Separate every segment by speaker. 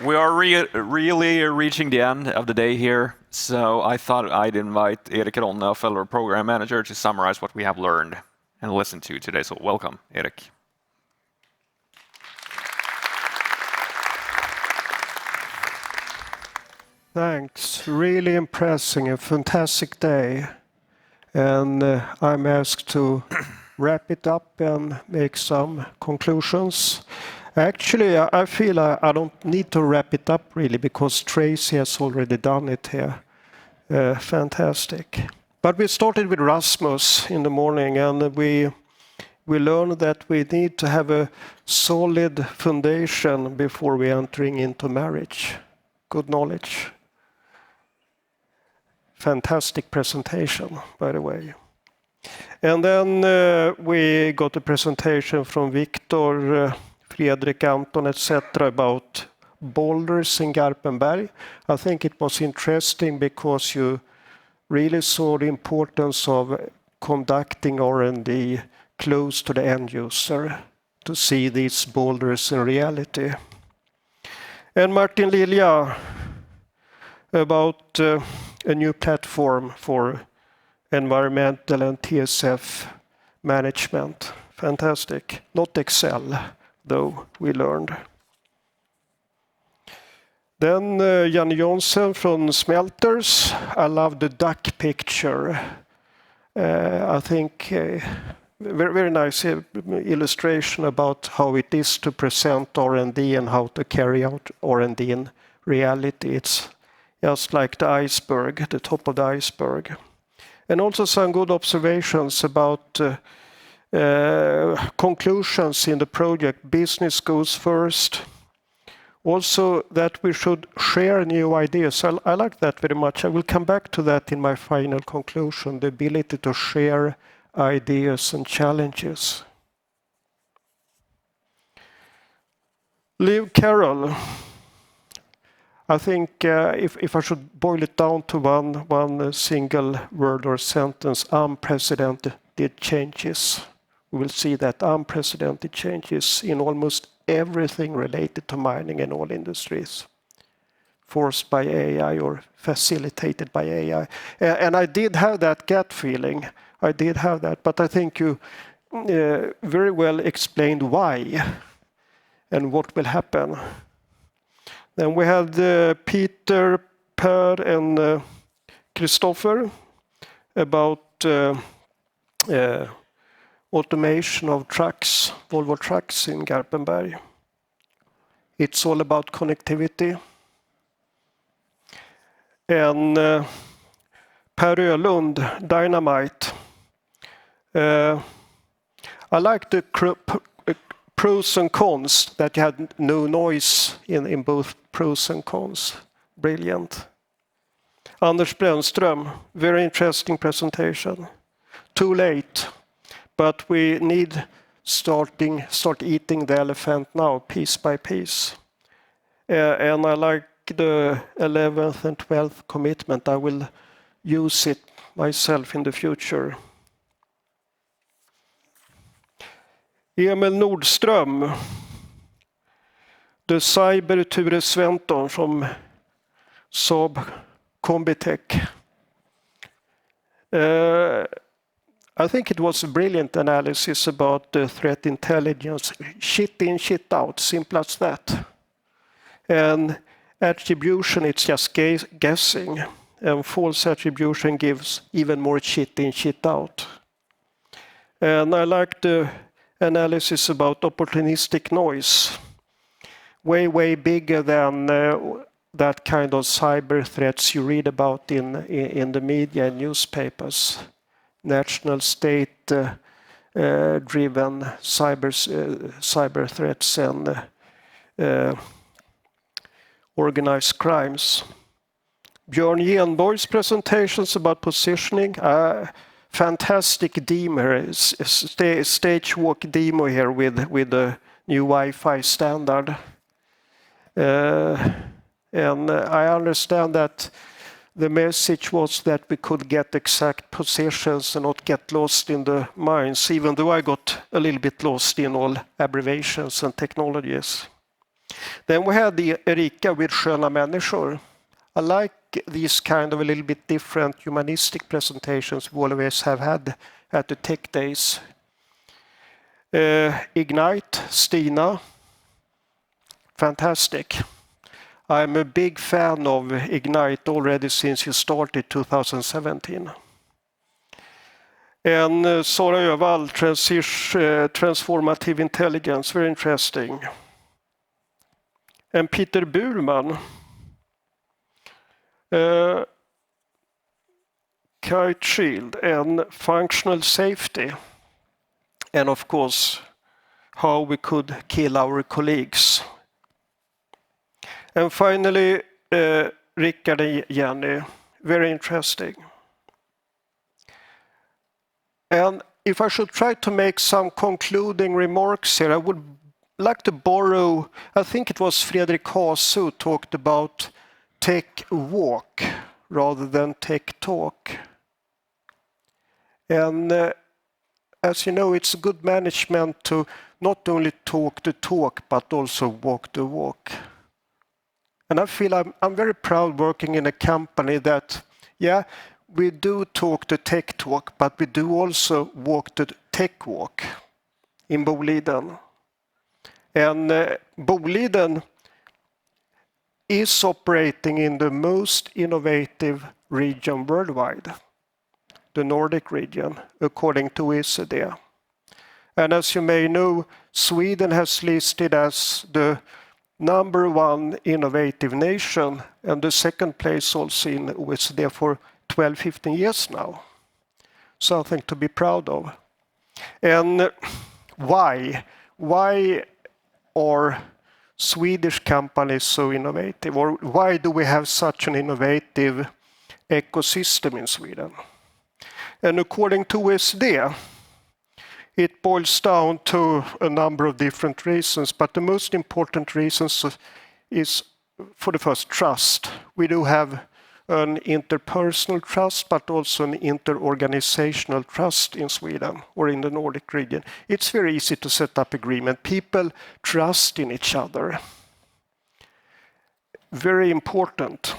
Speaker 1: We are really reaching the end of the day here, so I thought I'd invite Erik Ronne, a fellow program manager, to summarize what we have learned and listened to today. So welcome, Erik.
Speaker 2: Thanks. Really impressive, a fantastic day. And I'm asked to wrap it up and make some conclusions. Actually, I feel I don't need to wrap it up really because Tracy has already done it here. Fantastic. But we started with Rasmus in the morning, and we learned that we need to have a solid foundation before we entering into marriage. Good knowledge. Fantastic presentation, by the way. And then we got a presentation from Victor, Fredrik, Anton, etc. about boulders in Garpenberg. I think it was interesting because you really saw the importance of conducting R&D close to the end user to see these boulders in reality. And Martin Lilja about a new platform for environmental and TSF management. Fantastic. Not Excel, though, we learned. Then Janne Johnsen from Smelters. I love the duck picture. I think very nice illustration about how it is to present R&D and how to carry out R&D in reality. It's just like the iceberg, the top of the iceberg. And also some good observations about conclusions in the project. Business goes first. Also that we should share new ideas. I like that very much. I will come back to that in my final conclusion, the ability to share ideas and challenges. Liv Carroll. I think if I should boil it down to one single word or sentence, unprecedented changes. We will see that unprecedented changes in almost everything related to mining in all industries, forced by AI or facilitated by AI. And I did have that gut feeling. I did have that, but I think you very well explained why and what will happen. Then we had Peter, Per, and Christopher about automation of trucks, Volvo trucks in Garpenberg. It's all about connectivity. And Per Ölund, Dynamite. I like the pros and cons, that you had no noise in both pros and cons. Brilliant. Anders Brännström, very interesting presentation. Too late, but we need start eating the elephant now, piece by piece. And I like the 11th and 12th commitment. I will use it myself in the future. Emil Nordström, the cyber Ture Sventon from Saab Combitech. I think it was a brilliant analysis about the threat intelligence. Shit in, shit out, simple as that. And attribution, it's just guessing. And false attribution gives even more shit in, shit out. And I like the analysis about opportunistic noise. Way bigger than that kind of cyber threats you read about in the media and newspapers. National state driven cyber threats and organized crimes. Björn Genborg's presentations about positioning. Fantastic demo here, stage walk demo here with the new Wi-Fi standard. And I understand that the message was that we could get exact positions and not get lost in the mines, even though I got a little bit lost in all abbreviations and technologies. Then we had the Erika with Sköna människor. I like these kind of a little bit different humanistic presentations we always have had at the Tech Days. Ignite, Stina. Fantastic. I'm a big fan of Ignite already since you started 2017. And Sara Öhvall, Transformative Intelligence, very interesting. And Peter Burman, Kite Shield and Functional Safety. And of course, how we could kill our colleagues. And finally, Rickard and Jenny, very interesting. And if I should try to make some concluding remarks here, I would like to borrow, I think it was Fredrik Haase who talked about tech walk rather than tech talk. And as you know, it's good management to not only talk the talk, but also walk the walk. And I feel I'm very proud working in a company that, yeah, we do talk the tech talk, but we do also walk the tech walk in Boliden. And Boliden is operating in the most innovative region worldwide, the Nordic region, according to OECD. And as you may know, Sweden has listed as the #1 innovative nation and the second place also in OECD for 12-15 years now. Something to be proud of. And why? Why are Swedish companies so innovative? Or why do we have such an innovative ecosystem in Sweden? And according to OECD, it boils down to a number of different reasons, but the most important reasons is, for the first, trust. We do have an interpersonal trust, but also an interorganizational trust in Sweden or in the Nordic region. It's very easy to set up agreement. People trust in each other. Very important.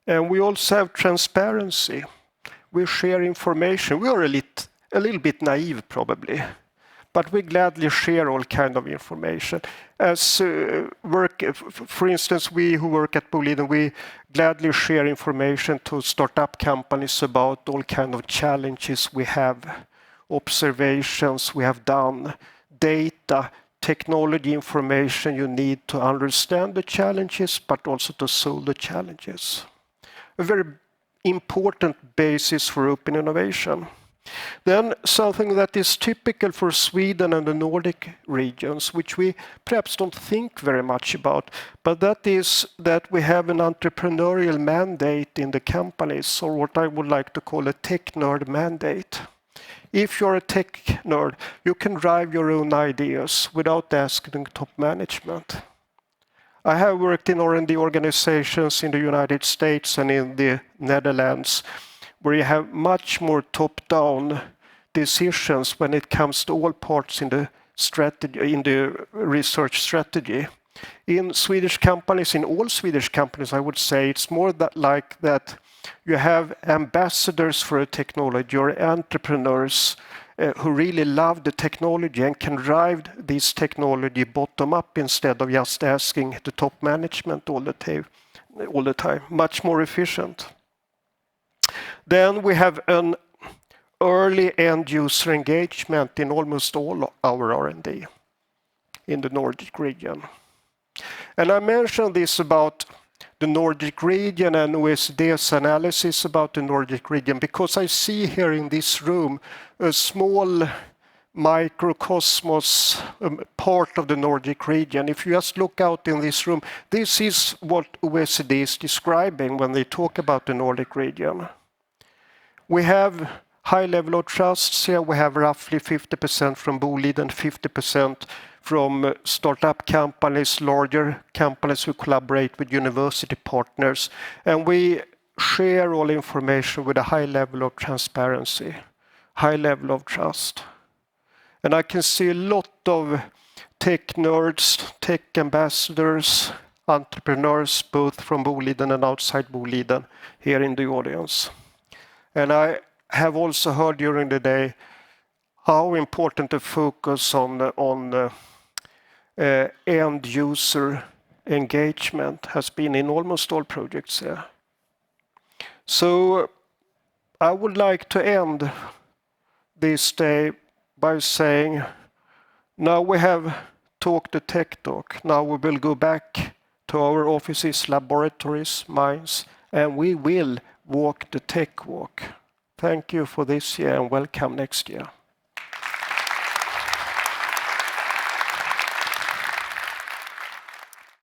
Speaker 2: And we also have transparency. We share information. We are a little bit naive probably, but we gladly share all kind of information. As for instance, we who work at Boliden, we gladly share information to startup companies about all kind of challenges we have, observations we have done, data, technology information you need to understand the challenges, but also to solve the challenges. A very important basis for open innovation. Then something that is typical for Sweden and the Nordic regions, which we perhaps don't think very much about, but that is that we have an entrepreneurial mandate in the companies, or what I would like to call a tech nerd mandate. If you're a tech nerd, you can drive your own ideas without asking top management. I have worked in R&D organizations in the United States and in the Netherlands, where you have much more top-down decisions when it comes to all parts in the strategy, in the research strategy. In Swedish companies, in all Swedish companies, I would say it's more like that you have ambassadors for a technology or entrepreneurs who really love the technology and can drive this technology bottom up instead of just asking the top management all the time. Much more efficient. Then we have an early end user engagement in almost all our R&D in the Nordic region. And I mentioned this about the Nordic region and OECD's analysis about the Nordic region because I see here in this room a small microcosmos part of the Nordic region. If you just look out in this room, this is what OECD is describing when they talk about the Nordic region. We have high level of trust here. We have roughly 50% from Boliden, 50% from startup companies, larger companies who collaborate with university partners. And we share all information with a high level of transparency, high level of trust. And I can see a lot of tech nerds, tech ambassadors, entrepreneurs, both from Boliden and outside Boliden, here in the audience. And I have also heard during the day how important the focus on end user engagement has been in almost all projects here. So I would like to end this day by saying, now we have talked the tech talk. Now we will go back to our offices, laboratories, mines, and we will walk the tech walk. Thank you for this year and welcome next year.